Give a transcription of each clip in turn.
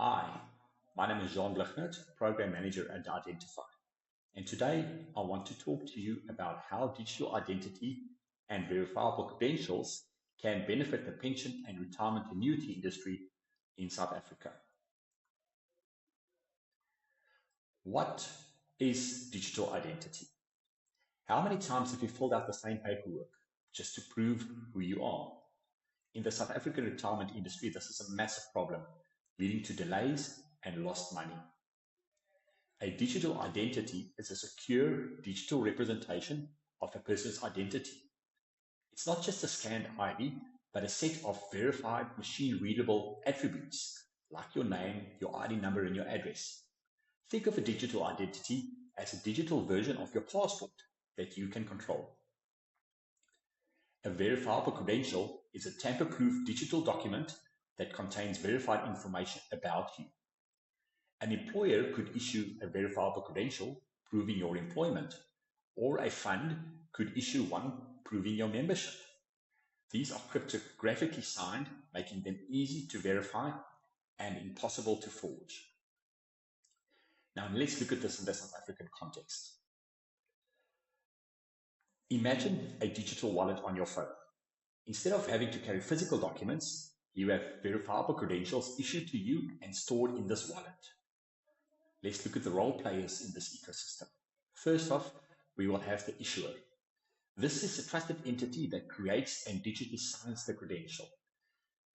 Hi, my name is Jean Blichnert, Program Manager at iiDENTIFii, and today I want to talk to you about how digital identity and verifiable credentials can benefit the pension and retirement annuity industry in South Africa. What is digital identity? How many times have you filled out the same paperwork just to prove who you are? In the South African retirement industry, this is a massive problem, leading to delays and lost money. A digital identity is a secure digital representation of a person's identity. It's not just a scanned ID, but a set of verified machine-readable attributes, like your name, your ID number, and your address. Think of a digital identity as a digital version of your passport that you can control. A verifiable credential is a tamper-proof digital document that contains verified information about you. An employer could issue a verifiable credential proving your employment, or a fund could issue one proving your membership. These are cryptographically signed, making them easy to verify and impossible to forge. Now let's look at this in the South African context. Imagine a digital wallet on your phone. Instead of having to carry physical documents, you have verifiable credentials issued to you and stored in this wallet. Let's look at the role players in this ecosystem. First off, we will have the issuer. This is a trusted entity that creates and digitally signs the credential.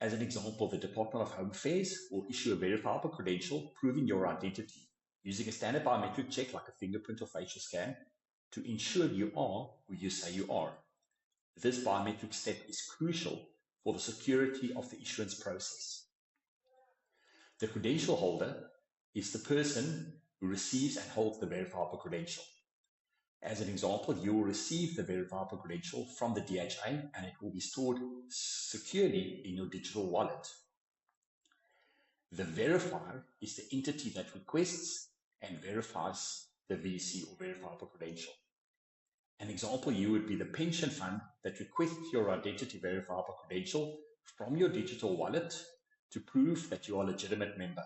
As an example, the Department of Home Affairs will issue a verifiable credential proving your identity using a standard biometric check like a fingerprint or facial scan to ensure you are who you say you are. This biometric step is crucial for the security of the issuance process. The credential holder is the person who receives and holds the verifiable credential. As an example, you will receive the verifiable credential from the DHA and it will be stored securely in your digital wallet. The verifier is the entity that requests and verifies the VC or verifiable credential. An example here would be the pension fund that requests your identity verifiable credential from your digital wallet to prove that you are a legitimate member.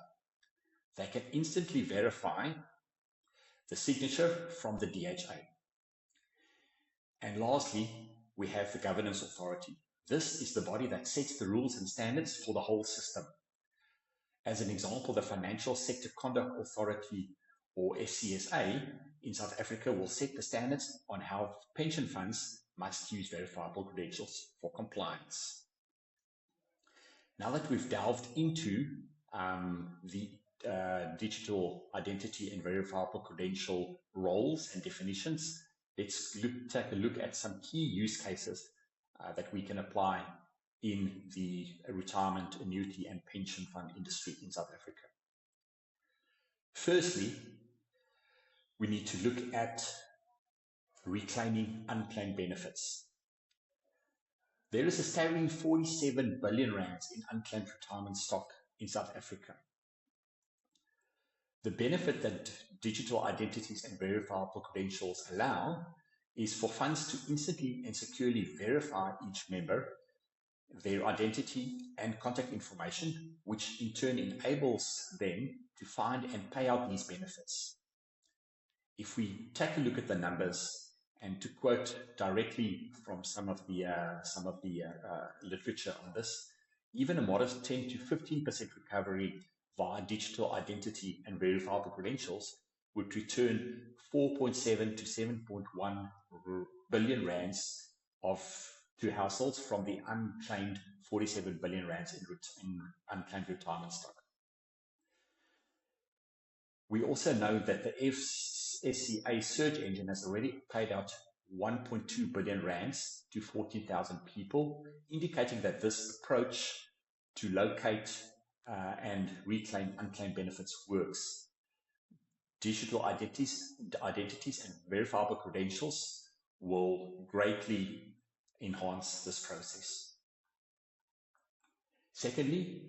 They can instantly verify the signature from the DHA. And lastly, we have the governance authority. This is the body that sets the rules and standards for the whole system. As an example, the Financial Sector Conduct Authority, or FCSA, in South Africa will set the standards on how pension funds must use verifiable credentials for compliance. Now that we've delved into the digital identity and verifiable credential roles and definitions, let's take a look at some key use cases that we can apply in the retirement, annuity, and pension fund industry in South Africa. Firstly, we need to look at reclaiming unclaimed benefits. There is a staggering 47 billion rands in unclaimed retirement stock in South Africa. The benefit that digital identities and verifiable credentials allow is for funds to instantly and securely verify each member, their identity and contact information, which in turn enables them to find and pay out these benefits. If we take a look at the numbers, and to quote directly from some of the literature on this, even a modest 10 to 15% recovery via digital identity and verifiable credentials would return 4.7 to 7.1 billion rands to households from the unclaimed 47 billion rands in unclaimed retirement stock. We also know that the FSCA search engine has already paid out 1.2 billion rands to 14,000 people, indicating that this approach to locate and reclaim unclaimed benefits works. Digital identities and verifiable credentials will greatly enhance this process. Secondly,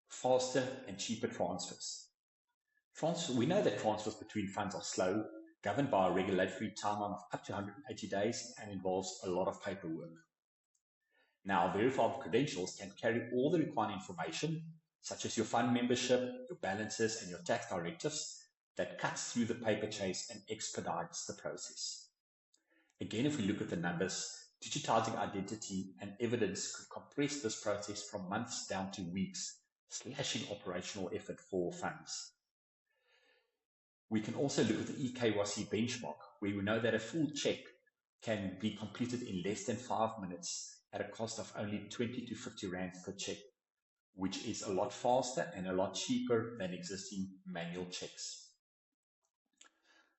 faster and cheaper transfers. We know that transfers between funds are slow, governed by a regulatory timeline of up to 180 days and involves a lot of paperwork. Now, verifiable credentials can carry all the required information, such as your fund membership, your balances, and your tax directives, that cuts through the paper chase and expedites the process. Again, if we look at the numbers, digitizing identity and evidence could compress this process from months down to weeks, slashing operational effort for funds. We can also look at the eKYC benchmark, where we know that a full check can be completed in less than 5 minutes at a cost of only 20 to 50 rands per check, which is a lot faster and a lot cheaper than existing manual checks.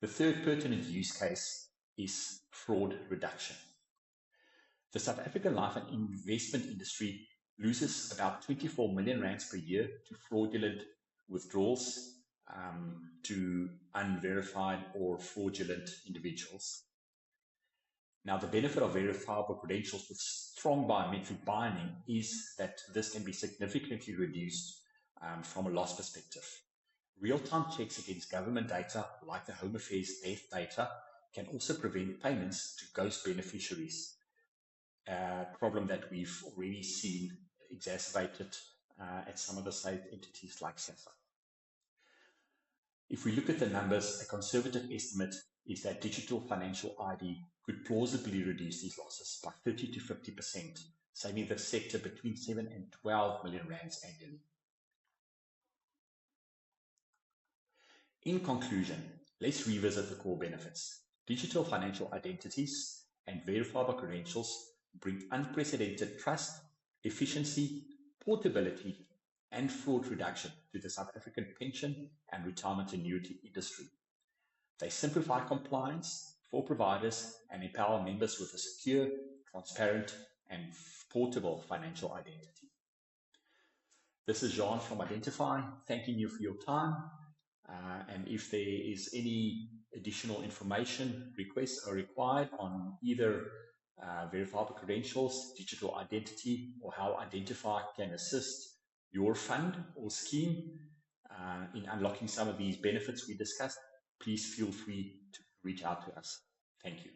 The third pertinent use case is fraud reduction. The South African life and investment industry loses about 24 million rands per year to fraudulent withdrawals to unverified or fraudulent individuals. Now, the benefit of verifiable credentials with strong biometric binding is that this can be significantly reduced from a loss perspective. Real-time checks against government data, like the Home Affairs death data, can also prevent payments to ghost beneficiaries, a problem that we've already seen exacerbated at some of the state entities like SASA. If we look at the numbers, a conservative estimate is that digital financial ID could plausibly reduce these losses by 30 to 50%, saving the sector between 7 and 12 million rands annually. In conclusion, let's revisit the core benefits. Digital financial identities and verifiable credentials bring unprecedented trust, efficiency, portability, and fraud reduction to the South African pension and retirement annuity industry. They simplify compliance for providers and empower members with a secure, transparent, and portable financial identity. This is Jean from iiDENTIFii, thanking you for your time. And if there is any additional information, requests are required on either verifiable credentials, digital identity, or how iiDENTIFii can assist your fund or scheme in unlocking some of these benefits we discussed, please feel free to reach out to us. Thank you.